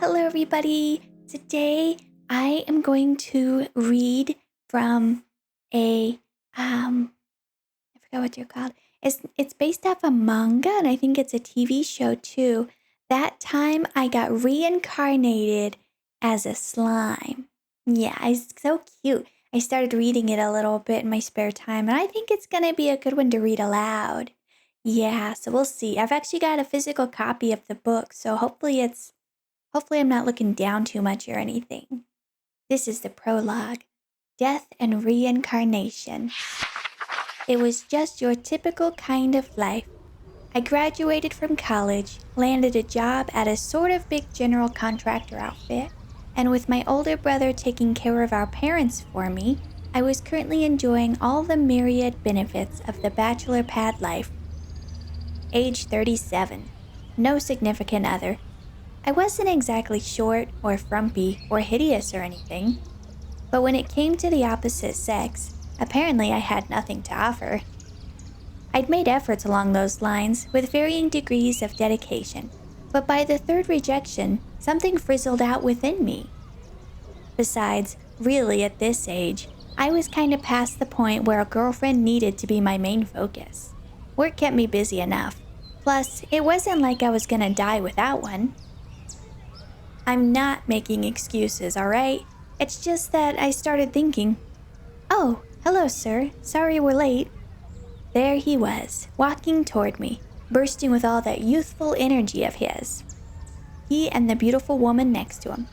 Hello everybody! Today I am going to read from I forgot what they're called. It's based off a manga and I think it's a TV show too. That time I got reincarnated as a slime. Yeah, it's so cute. I started reading it a little bit in my spare time and I think it's gonna be a good one to read aloud. Yeah, so we'll see. I've actually got a physical copy of the book, so hopefully I'm not looking down too much or anything. This is the prologue. Death and Reincarnation. It was just your typical kind of life. I graduated from college, landed a job at a sort of big general contractor outfit, and with my older brother taking care of our parents for me, I was currently enjoying all the myriad benefits of the bachelor pad life. Age 37. No significant other. I wasn't exactly short or frumpy or hideous or anything, but when it came to the opposite sex, apparently I had nothing to offer. I'd made efforts along those lines with varying degrees of dedication, but by the third rejection, something frizzled out within me. Besides, really at this age, I was kind of past the point where a girlfriend needed to be my main focus. Work kept me busy enough. Plus, it wasn't like I was gonna die without one. I'm not making excuses, alright? It's just that I started thinking, "Oh, hello sir, sorry we're late." There he was, walking toward me, bursting with all that youthful energy of his. He and the beautiful woman next to him.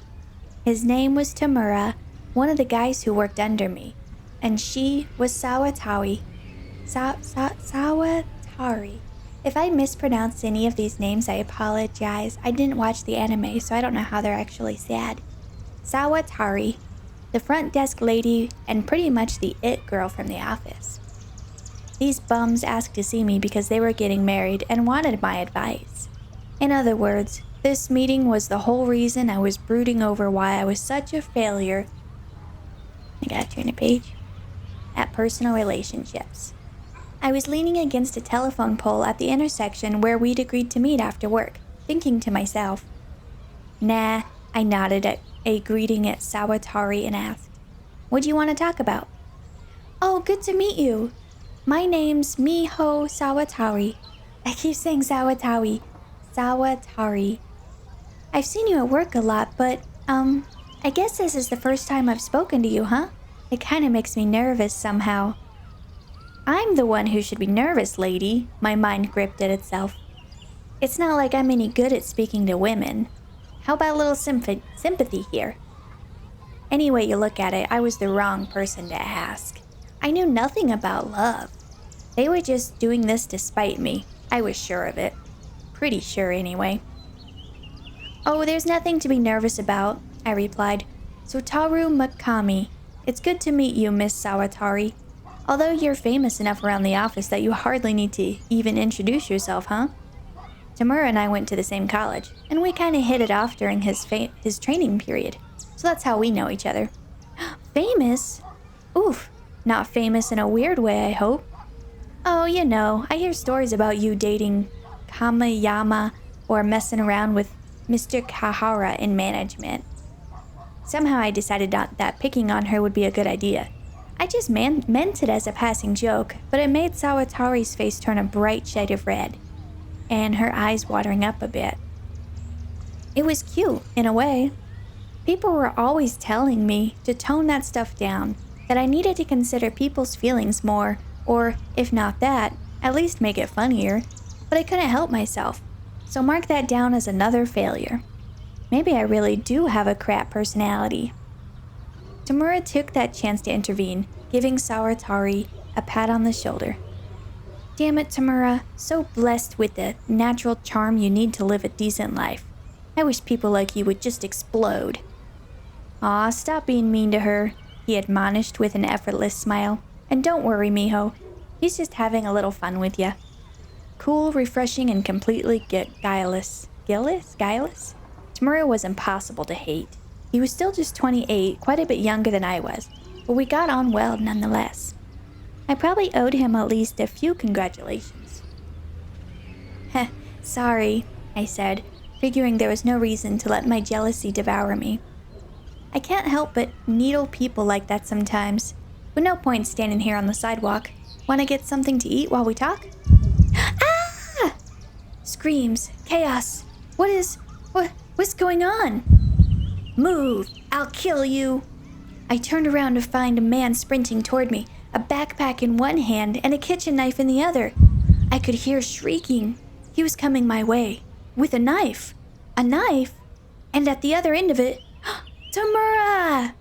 His name was Tamura, one of the guys who worked under me, and she was Sawatari. Sawatari. If I mispronounced any of these names, I apologize. I didn't watch the anime, so I don't know how they're actually said. Sawatari, the front desk lady and pretty much the it girl from the office. These bums asked to see me because they were getting married and wanted my advice. In other words, this meeting was the whole reason I was brooding over why I was such a failure. I gotta turn the page. At personal relationships. I was leaning against a telephone pole at the intersection where we'd agreed to meet after work, thinking to myself. Nah, I nodded at a greeting at Sawatari and asked, "What do you want to talk about?" "Oh, good to meet you. My name's Miho Sawatari." I keep saying Sawatari. Sawatari. "I've seen you at work a lot, but, I guess this is the first time I've spoken to you, huh? It kinda makes me nervous somehow." I'm the one who should be nervous, lady, my mind gripped at itself. It's not like I'm any good at speaking to women. How about a little sympathy here? Any way you look at it, I was the wrong person to ask. I knew nothing about love. They were just doing this to spite me. I was sure of it. Pretty sure, anyway. "Oh, there's nothing to be nervous about," I replied. "Sotaru Makami. It's good to meet you, Miss Sawatari. Although you're famous enough around the office that you hardly need to even introduce yourself, huh?" Tamura and I went to the same college, and we kinda hit it off during his training period. So that's how we know each other. Famous? Oof, not famous in a weird way, I hope. "Oh, you know, I hear stories about you dating Kamayama or messing around with Mr. Kahara in management." Somehow I decided that picking on her would be a good idea. I just meant it as a passing joke, but it made Sawatari's face turn a bright shade of red, and her eyes watering up a bit. It was cute, in a way. People were always telling me to tone that stuff down, that I needed to consider people's feelings more, or, if not that, at least make it funnier, but I couldn't help myself, so mark that down as another failure. Maybe I really do have a crap personality. Tamura took that chance to intervene, giving Sawatari a pat on the shoulder. "Damn it, Tamura, so blessed with the natural charm you need to live a decent life. I wish people like you would just explode." "Aw, stop being mean to her," he admonished with an effortless smile. "And don't worry, Miho, he's just having a little fun with ya." Cool, refreshing, and completely guileless. Guileless? Tamura was impossible to hate. He was still just 28, quite a bit younger than I was, but we got on well nonetheless. I probably owed him at least a few congratulations. "Heh, sorry," I said, figuring there was no reason to let my jealousy devour me. I can't help but needle people like that sometimes. But no point standing here on the sidewalk. Want to get something to eat while we talk? Ah! Screams, chaos. What's going on? Move, I'll kill you. I turned around to find a man sprinting toward me, a backpack in one hand and a kitchen knife in the other. I could hear shrieking. He was coming my way, with a knife. A knife? And at the other end of it, Tamura!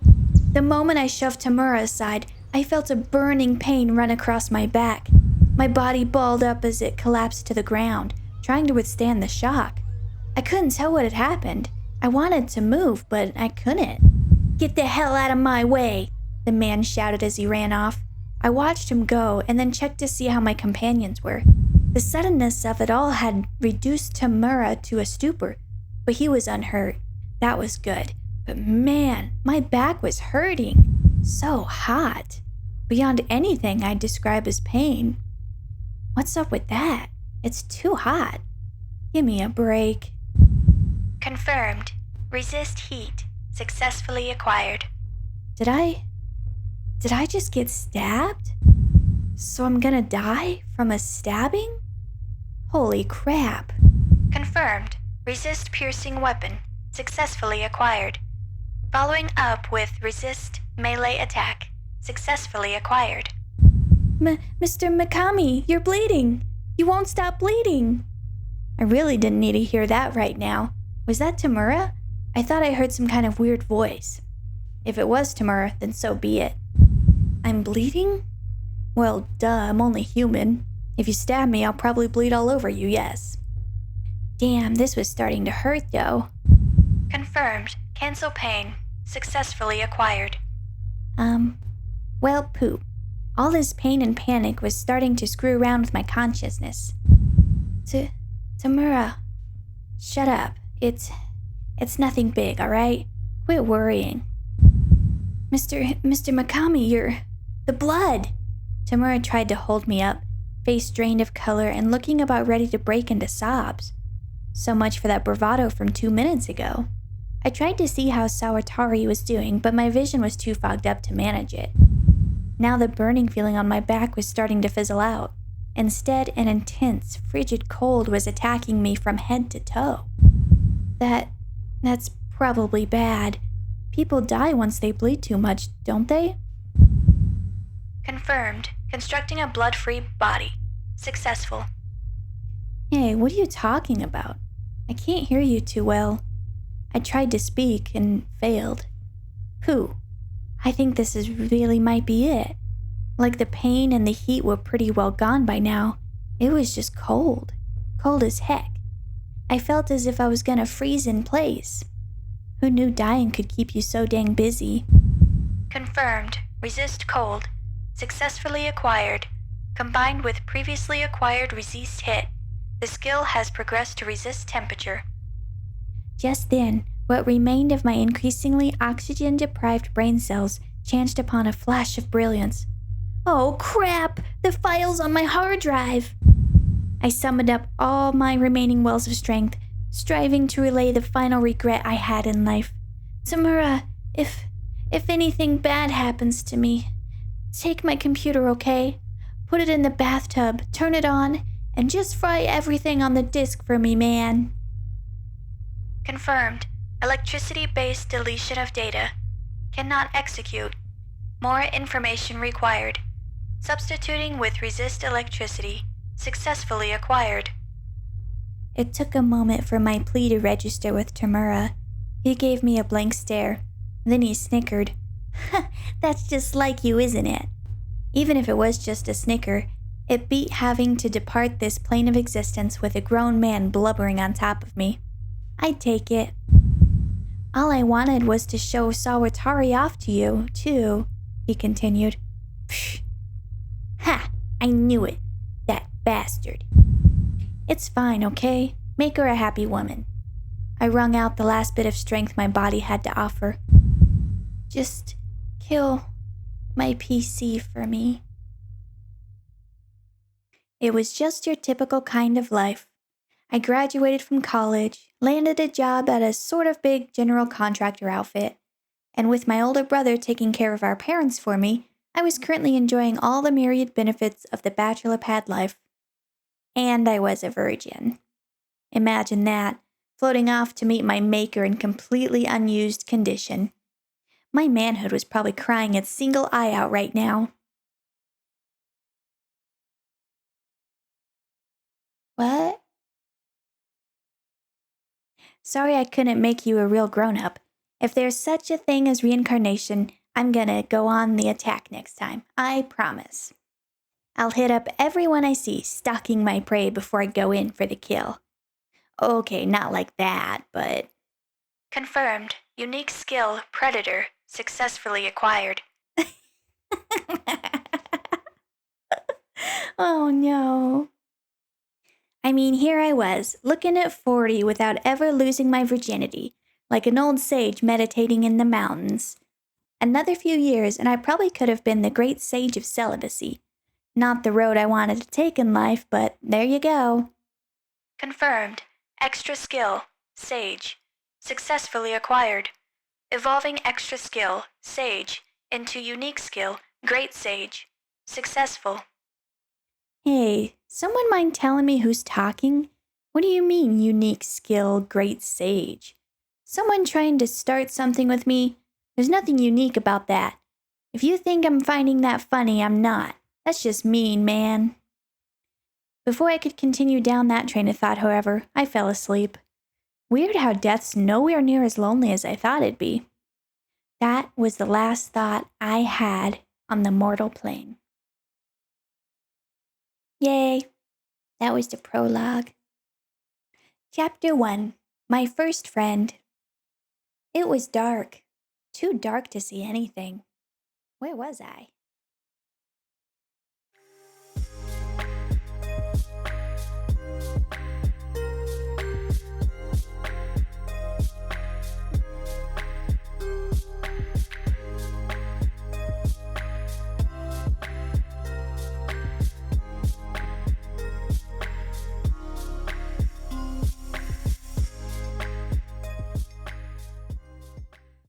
The moment I shoved Tamura aside, I felt a burning pain run across my back. My body balled up as it collapsed to the ground, trying to withstand the shock. I couldn't tell what had happened. I wanted to move, but I couldn't. Get the hell out of my way, the man shouted as he ran off. I watched him go and then checked to see how my companions were. The suddenness of it all had reduced Tamura to a stupor, but he was unhurt. That was good. But man, my back was hurting. So hot. Beyond anything I'd describe as pain. What's up with that? It's too hot. Give me a break. Confirmed. Resist heat. Successfully acquired. Did I just get stabbed? So I'm gonna die from a stabbing? Holy crap. Confirmed. Resist piercing weapon. Successfully acquired. Following up with resist melee attack. Successfully acquired. Mr. Mikami, you're bleeding. You won't stop bleeding. I really didn't need to hear that right now. Was that Tamura? I thought I heard some kind of weird voice. If it was Tamura, then so be it. I'm bleeding? Well, duh, I'm only human. If you stab me, I'll probably bleed all over you, yes. Damn, this was starting to hurt, though. Confirmed. Cancel pain. Successfully acquired. Well, poop. All this pain and panic was starting to screw around with my consciousness. Tamura, shut up. It's nothing big, alright? Quit worrying. Mr. Mikami, the blood! Tamura tried to hold me up, face drained of color and looking about ready to break into sobs. So much for that bravado from 2 minutes ago. I tried to see how Sawatari was doing, but my vision was too fogged up to manage it. Now the burning feeling on my back was starting to fizzle out. Instead, an intense, frigid cold was attacking me from head to toe. That's probably bad. People die once they bleed too much, don't they? Confirmed. Constructing a blood-free body. Successful. Hey, what are you talking about? I can't hear you too well. I tried to speak and failed. Who? I think this really might be it. Like the pain and the heat were pretty well gone by now. It was just cold. Cold as heck. I felt as if I was gonna freeze in place. Who knew dying could keep you so dang busy? Confirmed. Resist cold. Successfully acquired. Combined with previously acquired resist hit, the skill has progressed to resist temperature. Just then, what remained of my increasingly oxygen-deprived brain cells chanced upon a flash of brilliance. Oh crap! The file's on my hard drive! I summoned up all my remaining wells of strength, striving to relay the final regret I had in life. Tamura, if anything bad happens to me, take my computer, okay? Put it in the bathtub, turn it on, and just fry everything on the disk for me, man. Confirmed. Electricity-based deletion of data. Cannot execute. More information required. Substituting with resist electricity. Successfully acquired. It took a moment for my plea to register with Tamura. He gave me a blank stare. Then he snickered. That's just like you, isn't it? Even if it was just a snicker, it beat having to depart this plane of existence with a grown man blubbering on top of me. I'd take it. All I wanted was to show Sawatari off to you, too, he continued. Psh. Ha! I knew it. That bastard. It's fine, okay? Make her a happy woman. I wrung out the last bit of strength my body had to offer. Just kill my PC for me. It was just your typical kind of life. I graduated from college, landed a job at a sort of big general contractor outfit, and with my older brother taking care of our parents for me, I was currently enjoying all the myriad benefits of the bachelor pad life. And I was a virgin. Imagine that, floating off to meet my maker in completely unused condition. My manhood was probably crying its single eye out right now. What? Sorry I couldn't make you a real grown-up. If there's such a thing as reincarnation, I'm gonna go on the attack next time. I promise. I'll hit up everyone I see, stalking my prey before I go in for the kill. Okay, not like that, but... Confirmed. Unique skill, Predator, successfully acquired. Oh no. I mean, here I was, looking at 40 without ever losing my virginity, like an old sage meditating in the mountains. Another few years, and I probably could have been the great sage of celibacy. Not the road I wanted to take in life, but there you go. Confirmed. Extra skill, Sage. Successfully acquired. Evolving extra skill, Sage, into unique skill, Great Sage. Successful. Hey, someone mind telling me who's talking? What do you mean, unique skill, Great Sage? Someone trying to start something with me? There's nothing unique about that. If you think I'm finding that funny, I'm not. That's just mean, man. Before I could continue down that train of thought, however, I fell asleep. Weird how death's nowhere near as lonely as I thought it'd be. That was the last thought I had on the mortal plane. Yay! That was the prologue. Chapter 1. My First Friend. It was dark. Too dark to see anything. Where was I?